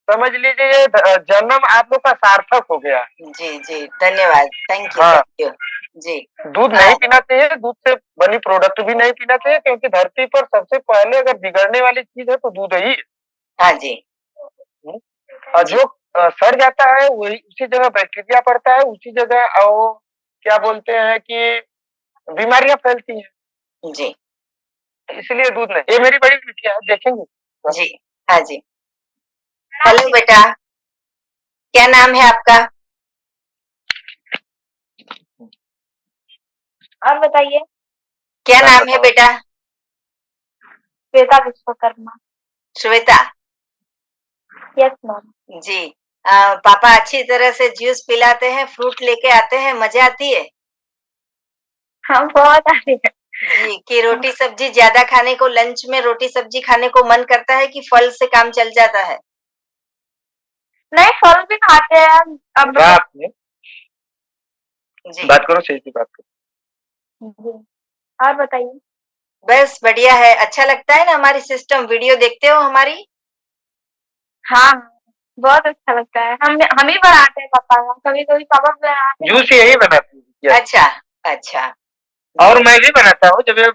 Speaker 1: समझ लीजिए ये जन्म आप लोग का सार्थक हो गया है।
Speaker 2: जी, जी, धन्यवाद। थैंक
Speaker 1: हाँ,
Speaker 2: यू। जी,
Speaker 1: दूध नहीं पीना चाहिए, दूध से बनी प्रोडक्ट भी नहीं पीना चाहिए क्योंकि धरती पर सबसे पहले अगर बिगड़ने वाली चीज़ है तो दूध ही है।
Speaker 2: हाँ जी,
Speaker 1: हुँ। और
Speaker 2: जी,
Speaker 1: जो सड़ जाता है वही उसी जगह बैक्टीरिया पड़ता है, उसी जगह वो क्या बोलते हैं कि बीमारियाँ फैलती हैं,
Speaker 2: जी,
Speaker 1: इसलिए दूध नहीं। ये मेरी बड़ी बिटिया है, देखेंगी?
Speaker 2: जी, हाँ जी। हेलो बेटा, क्या नाम है आपका?
Speaker 3: और बताइए।
Speaker 2: क्या
Speaker 1: मैं
Speaker 2: नाम है
Speaker 1: बताऊँ?
Speaker 2: बेटा?
Speaker 3: श्वेता विश्वकर्मा।
Speaker 2: श्वेता।
Speaker 3: Yes ma'am.
Speaker 2: जी। पापा अच्छी तरह से जूस पिलाते हैं, फ्रूट लेके आते हैं, मज़ा आती है?
Speaker 3: हाँ, बहुत आती है।
Speaker 2: जी, कि रोटी-सब्जी ज़्यादा खाने को लंच में रोटी-सब्जी खाने को मन करता है कि फल से काम चल जाता है?
Speaker 3: नहीं, फल भी खाते हैं। अब
Speaker 1: रात में
Speaker 2: जी,
Speaker 1: बात करो, सही सी बात करो।
Speaker 3: जी, और बताइए।
Speaker 2: बस बढ़िया है। अच्छा लगता है ना हमारी सिस्टम? वीडियो देखते हो हमारी?
Speaker 3: हाँ, बहुत अच्छा लगता है। हम ही बनाते हैं पापा का। कभी-कभी पापा बनाते हैं।
Speaker 1: जूस यही बनाती है। यस।
Speaker 2: अच्छा, अच्छा।
Speaker 1: और
Speaker 2: जी,
Speaker 1: मैं भी बनाता हूँ जब ये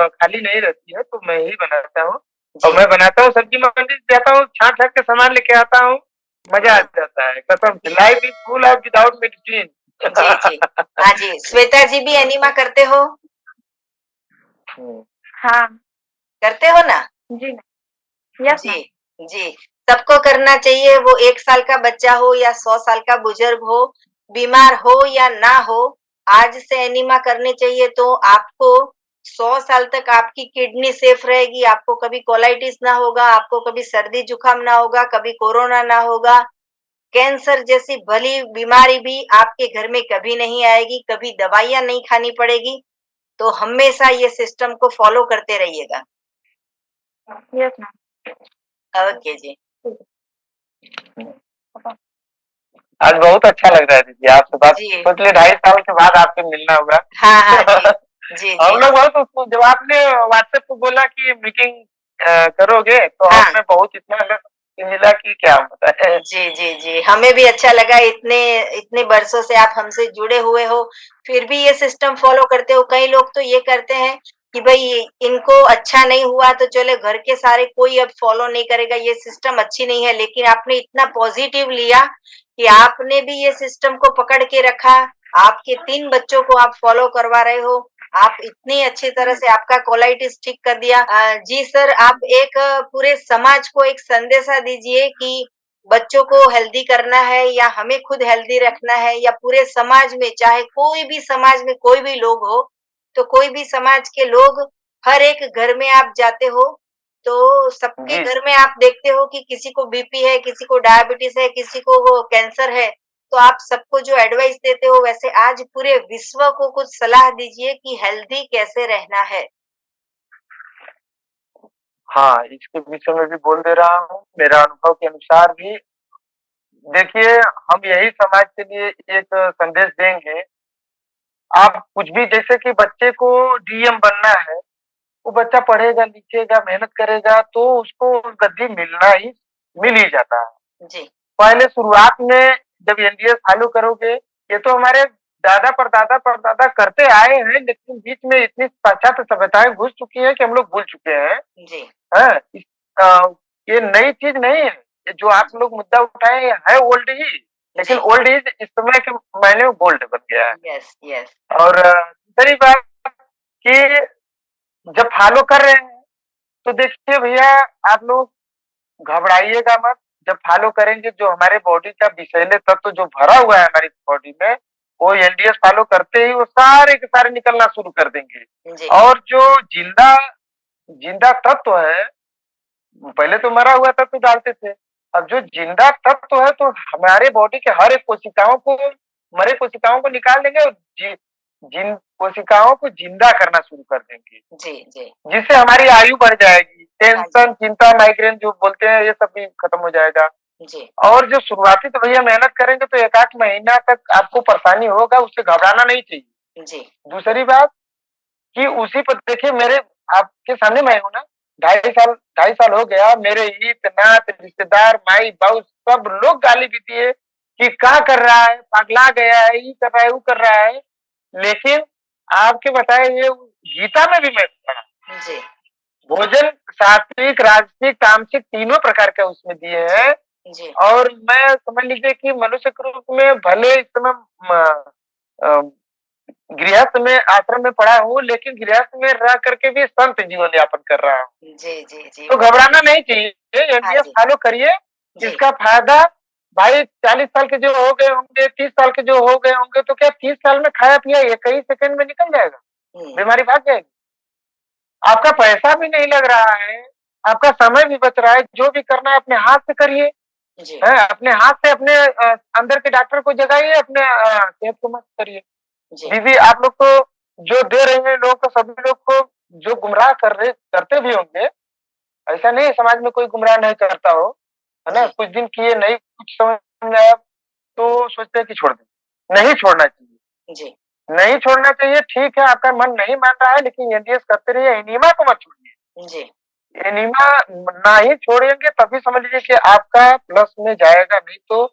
Speaker 1: खाली नहीं रहती है तो मैं ही बनाता हूँ। और
Speaker 2: जी,
Speaker 1: मैं बनाता हूँ, सब्जी मंडी जाता हूँ, छाँट-छाँट के सामान लेके आता हूँ, मज़ा आ
Speaker 2: जी,
Speaker 1: जाता है, कसम से। Life is full of without medicine.
Speaker 2: जी, जी। हाँ जी, श्वेता जी भी एनीमा करते हो?
Speaker 1: हुँ,
Speaker 3: हाँ।
Speaker 2: करते हो ना?
Speaker 3: जी मैम। यस
Speaker 2: जी,
Speaker 3: मैम।
Speaker 2: जी। सबको करना चाहिए, वो 1 साल का बच्चा हो या 100 साल का बुजुर्ग हो, बीमार हो या ना हो, आज से एनीमा करने चाहिए तो आपको 100 साल तक आपकी किडनी सेफ रहेगी, आपको कभी कोलाइटिस ना होगा, आपको कभी सर्दी-जुकाम ना होगा, कभी कोरोना ना होगा, कैंसर जैसी भली बीमारी भी आपके घर में कभी नहीं आएगी, कभी दवाइयाँ नहीं खानी पड़ेगी, तो हमेशा ये सिस्टम को फ़ॉलो करते रहिएगा।
Speaker 3: Yes ma'am.
Speaker 2: ओके जी।
Speaker 3: ठीक
Speaker 1: हुँ।
Speaker 3: है।
Speaker 1: आज बहुत अच्छा लग रहा है दीदी आपसे बात,
Speaker 2: जी।
Speaker 1: सोच लिए 2.5 साल के बाद आपसे मिलना होगा।
Speaker 2: हाँ, हाँ, जी। जी,
Speaker 1: हम
Speaker 2: जी।
Speaker 1: लोग बहुत उसको जब आपने व्हाट्सएप पे बोला कि मीटिंग करोगे तो
Speaker 2: हाँ।
Speaker 1: हमें बहुत इतना मिला कि क्या बताएं।
Speaker 2: जी, जी, जी। हमें भी अच्छा लगा इतने इतने बरसों से आप हमसे जुड़े हुए हो, फिर भी ये सिस्टम फ़ॉलो करते हो। कई लोग तो ये करते हैं कि भई इनको अच्छा नहीं हुआ तो चलो घर के सारे कोई अब फ़ॉलो नहीं करेगा, ये सिस्टम अच्छी नहीं है। लेकिन आपने इतना पॉज़िटिव लिया कि आपने भी ये सिस्टम को पकड़ के रखा, आपके 3 बच्चों को आप फ़ॉलो करवा रहे हो। आप इतनी अच्छी तरह
Speaker 1: जी
Speaker 2: से आपका कोलाइटिस ठीक कर दिया। जी सर, आप एक पूरे समाज को एक संदेशा दीजिए कि बच्चों को हेल्दी करना है या हमें खुद हेल्दी रखना है या पूरे समाज में चाहे कोई भी समाज में कोई भी लोग हो, तो कोई भी समाज के लोग हर एक घर में आप जाते हो, तो सबके
Speaker 1: जी
Speaker 2: घर में आप देखते हो कि किसी को बीपी है, किसी को डायबिटीज़ है, किसी को वो कैंसर है। तो आप सबको जो एडवाइस देते हो वैसे आज पूरे विश्व को कुछ सलाह दीजिए कि हेल्दी कैसे रहना है?
Speaker 1: हाँ, इसके विषय में भी बोल दे रहा हूँ, मेरा अनुभव के अनुसार भी देखिए, हम यही समाज के लिए एक संदेश देंगे, आप कुछ भी जैसे कि बच्चे को डीएम बनना है, वो बच्चा पढ़ेगा, लिखेगा, मेहनत करेगा तो उसको गद्दी मिल ही जाता है।
Speaker 2: जी,
Speaker 1: पहले शुरुआत में जब एनडीए चालू करोगे, ये तो हमारे दादा परदादा परदादा करते आए हैं, लेकिन बीच में इतनी पाश्चात्य सभ्यताएँ घुस चुकी हैं कि हम लोग भूल चुके हैं।
Speaker 2: जी,
Speaker 1: हैं? अ, ये नई चीज़ नहीं है, ये जो आप लोग मुद्दा उठाए ये है ओल्ड ही, लेकिन
Speaker 2: जी।
Speaker 1: ओल्ड इज़ इस समय के मायने में गोल्ड बन गया है।
Speaker 2: Yes, yes.
Speaker 1: और दूसरी बात कि जब फॉलो कर रहे हैं, तो देखिए भैया आप लोग घबराइएगा मत, जब फॉलो करेंगे जो हमारे बॉडी का विषैले तत्व जो भरा हुआ है हमारी बॉडी में, वो एनडीएस फॉलो करते ही वो सारे के सारे निकलना शुरू कर देंगे।
Speaker 2: जी,
Speaker 1: और जो जिंदा जिंदा तत्व है, पहले तो मरा हुआ तत्व डालते थे, अब जो जिंदा तत्व है तो हमारे बॉडी के हर एक कोशिकाओं को मरे कोशिकाओं को निकाल देंगे और जिन कोशिकाओं को जिंदा करना शुरू कर देंगे,
Speaker 2: जी, जी।
Speaker 1: जिससे हमारी आयु बढ़ जाएगी,
Speaker 2: हाँ जी,
Speaker 1: टेंशन, चिंता, माइग्रेन जो बोलते हैं ये सब भी खत्म हो जाएगा।
Speaker 2: जी,
Speaker 1: और जो शुरुआती तो भैया मेहनत करेंगे तो 1 आध महीना तक आपको परेशानी होगा, उससे घबराना नहीं चाहिए।
Speaker 2: जी,
Speaker 1: दूसरी बात कि उसी पर देखिए मेरे आपके सामने मैं हूँ ना, 2.5 साल हो गया, मेरे हित, नात, रिश्तेदार, माई-बाऊ सब लोग गाली भी दिए कि क्या कर रहा है, पगला गया है, ये कर रहा है, वो कर रहा है। लेकिन आपके बताए ये गीता में भी मैं पढ़ा,
Speaker 2: जी,
Speaker 1: भोजन सात्विक, राजसिक, तामसिक तीनों प्रकार के उसमें दिए
Speaker 2: जी,
Speaker 1: हैं।
Speaker 2: जी,
Speaker 1: और मैं समझ लीजिए कि मनुष्य के रूप में भले इस समय अ, गृहस्थ में आश्रम में पड़ा हूँ, लेकिन गृहस्थ में रह करके भी संत जीवन यापन कर रहा हूँ।
Speaker 2: जी, जी, जी,
Speaker 1: तो
Speaker 2: बहुत
Speaker 1: घबराना नहीं चाहिए,
Speaker 2: हाँ
Speaker 1: एनडीएस
Speaker 2: जी,
Speaker 1: फॉलो करिए,
Speaker 2: जी,
Speaker 1: इसका फायदा भाई 40 साल के जो हो गए होंगे, 30 साल के जो हो गए होंगे, तो क्या 30 साल में खाया पिया एक ही सेकंड में निकल जाएगा,
Speaker 2: हुँ,
Speaker 1: बीमारी भाग जाएगी। आपका पैसा भी नहीं लग रहा है, आपका समय भी बच रहा है, जो भी करना है अपने हाथ से करिए,
Speaker 2: जी,
Speaker 1: हैं? अपने हाथ से अपने अंदर के डॉक्टर को जगाइए, अपने सेहत को मस्त करिए।
Speaker 2: जी,
Speaker 1: दीदी आप लोग तो जो दे रहे हैं लोग को, सभी लोग को जो गुमराह करते भी होंगे, ऐसा नहीं है समाज में कोई गुमराह नहीं करता हो, है ना?
Speaker 2: जी,
Speaker 1: कुछ दिन किए नहीं, कुछ समझ में आया तो सोचते हैं कि छोड़ दें, नहीं छोड़ना चाहिए।
Speaker 2: जी,
Speaker 1: नहीं छोड़ना चाहिए, ठीक है आपका मन नहीं मान रहा है लेकिन एनडीएस करते रहिए, एनीमा को मत छोड़िए।
Speaker 2: जी,
Speaker 1: एनीमा ना ही छोड़ेंगे तभी समझ लीजिए कि आपका प्लस में जाएगा, नहीं तो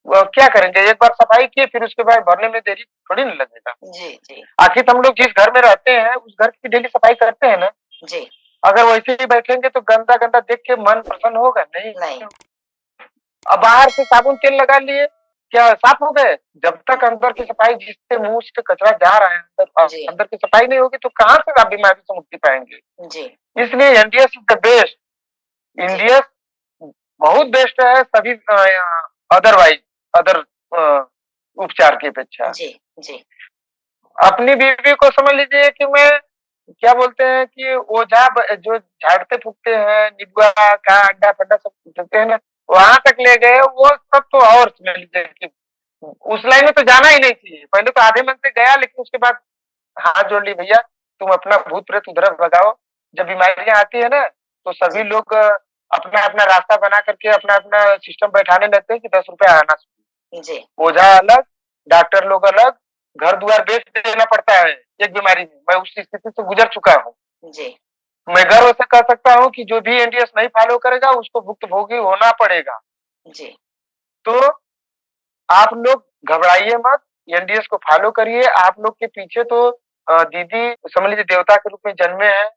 Speaker 1: क्या करेंगे? एक बार सफाई किए फिर उसके बाद भरने में देरी थोड़ी ना लगेगा।
Speaker 2: जी, जी,
Speaker 1: आखिर हम लोग जिस घर में रहते हैं, उस घर की डेली सफाई करते हैं ना।
Speaker 2: जी,
Speaker 1: अगर वैसे ही बैठेंगे तो गंदा-गंदा देख के मन प्रसन्न होगा? नहीं।
Speaker 2: नहीं।
Speaker 1: अब बाहर से साबुन तेल लगा लिए, क्या साफ हो गए? जब तक अंदर की सफाई जिससे मुँह से कचरा जा रहा है
Speaker 2: जी।
Speaker 1: अंदर की सफाई नहीं होगी तो कहाँ से आप बीमारी से मुक्ति पाएँगे?
Speaker 2: जी।
Speaker 1: इसलिए एनडीएस इज़ द बेस्ट।
Speaker 2: जी।
Speaker 1: एनडीएस बहुत बेस्ट है सभी अदरवाइज़ अदर अ, उपचार की अपेक्षा।
Speaker 2: जी। जी।
Speaker 1: अपनी बीवी को समझ लीजिए कि मैं क्या बोलते हैं कि ओझा जो झाड़ते-फूकते हैं, निबुआ का अड्डा-पड्डा सब देते हैं ना, वहाँ तक ले गए, वो सब तो और समझ लीजिए कि उस लाइन में तो जाना ही नहीं चाहिए। पहले तो आधे मन से गया लेकिन उसके बाद हाथ जोड़ ली, भैया तुम अपना भूत-प्रेत उधर भगाओ। जब बीमारियाँ आती है ना, तो सभी
Speaker 2: जी।
Speaker 1: लोग अपना-अपना रास्ता बना करके अपना-अपना सिस्टम बैठाने लगते हैं कि ₹10 आना चाहिए।
Speaker 2: जी।
Speaker 1: ओझा अलग, डॉक्टर लोग अलग, घर-द्वार बेच देना पड़ता है एक बीमारी में। मैं उस स्थिति से गुज़र चुका हूँ।
Speaker 2: जी।
Speaker 1: मैं गर्व से कह सकता हूँ कि जो भी एनडीएस नहीं फॉलो करेगा उसको भुक्तभोगी होना पड़ेगा।
Speaker 2: जी।
Speaker 1: तो आप लोग घबराइए मत, एनडीएस को फॉलो करिए। आप लोग के पीछे तो दीदी समझ लीजिए देवता के रूप में जन्मे हैं।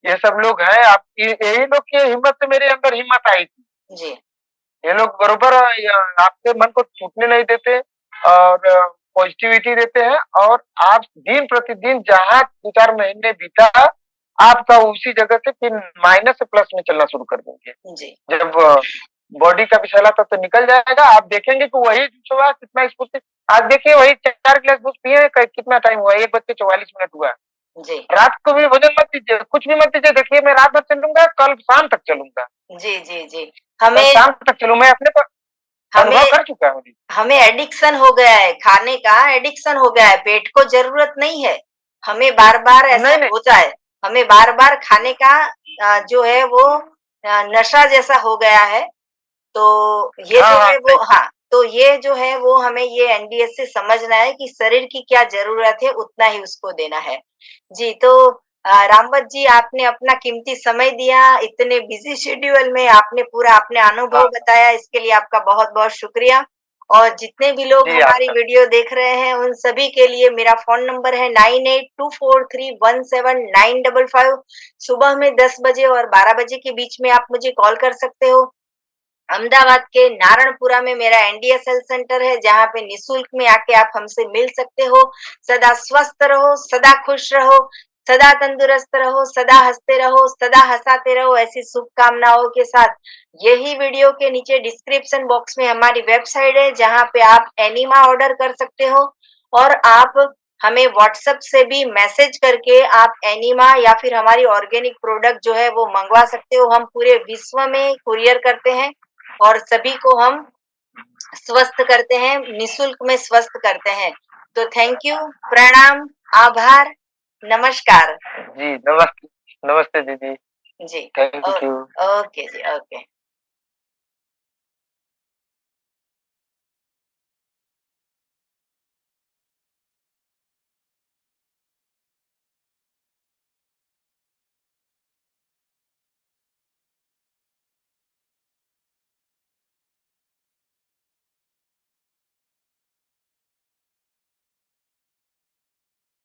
Speaker 1: ये सब लोग हैं, आप ये यही लोग की हिम्मत से मेरे अंदर हिम्मत आई थी।
Speaker 2: जी।
Speaker 1: ये लोग बरोबर आपके मन को टूटने नहीं देते और पॉजिटिविटी देते हैं और आप दिन-प्रतिदिन जहाँ 2-4 महीने बीता, आपका उसी जगह से फिर माइनस से प्लस में चलना शुरू कर देंगे।
Speaker 2: जी।
Speaker 1: जब बॉडी का विषैला तत्व तो निकल जाएगा, आप देखेंगे कि वही जूस हुआ कितना स्फूर्ति। आज देखिए वही 4 गिलास जूस पिए हैं, कितना टाइम हुआ? 1:44 हुआ।
Speaker 2: जी।
Speaker 1: रात को भी भोजन मत कीजिए, कुछ भी मत कीजिए। देखिए मैं रात भर चलूँगा, कल शाम तक चलूँगा।
Speaker 2: जी। जी। जी।
Speaker 1: कल
Speaker 2: हमें
Speaker 1: शाम तक चलूँ, मैं अपने को अनुभव
Speaker 2: हमें
Speaker 1: कर चुका हूँ।
Speaker 2: हमें एडिक्शन हो गया है, खाने का एडिक्शन हो गया है, पेट को ज़रूरत नहीं है। हमें बार-बार ऐसा
Speaker 1: नहीं, नहीं।
Speaker 2: होता है, हमें बार-बार खाने का जो है वो नशा जैसा हो गया है। तो ये
Speaker 1: हाँ,
Speaker 2: जो
Speaker 1: हाँ,
Speaker 2: है
Speaker 1: सही।
Speaker 2: वो हाँ, तो ये जो है वो हमें ये एनडीएस से समझना है कि शरीर की क्या ज़रूरत है, उतना ही उसको देना है। जी, तो रामवत जी आपने अपना कीमती समय दिया, इतने बिज़ी शेड्यूल में आपने पूरा अपने अनुभव
Speaker 1: हाँ,
Speaker 2: बताया, इसके लिए आपका बहुत-बहुत शुक्रिया। और जितने भी लोग
Speaker 1: जी
Speaker 2: हमारी
Speaker 1: आपका भी।
Speaker 2: वीडियो देख रहे हैं, उन सभी के लिए मेरा फ़ोन नंबर है 9824317955। सुबह में 10 बजे और 12 बजे के बीच में आप मुझे कॉल कर सकते हो। अहमदाबाद के नारणपुरा में मेरा एनडीएस हेल्थ सेंटर है, जहाँ पे निःशुल्क में आके आप हमसे मिल सकते हो। सदा स्वस्थ रहो, सदा खुश रहो, सदा तंदुरुस्त रहो, सदा हँसते रहो, सदा हँसाते रहो, ऐसी शुभकामनाओं के साथ यही वीडियो के नीचे डिस्क्रिप्शन बॉक्स में हमारी वेबसाइट है, जहाँ पे आप एनिमा ऑर्डर कर सकते हो और आप हमें व्हाट्सएप से भी मैसेज करके आप एनिमा या फिर हमारी ऑर्गेनिक प्रोडक्ट जो है वो मँगवा सकते हो। हम पूरे विश्व में कुरियर करते हैं और सभी को हम स्वस्थ करते हैं, निःशुल्क में स्वस्थ करते हैं। तो थैंक यू, प्रणाम, आभार, नमस्कार।
Speaker 1: जी, नमस्ते दीदी।
Speaker 2: जी, ओ
Speaker 1: थैंक यू।
Speaker 2: ओके जी, ओके।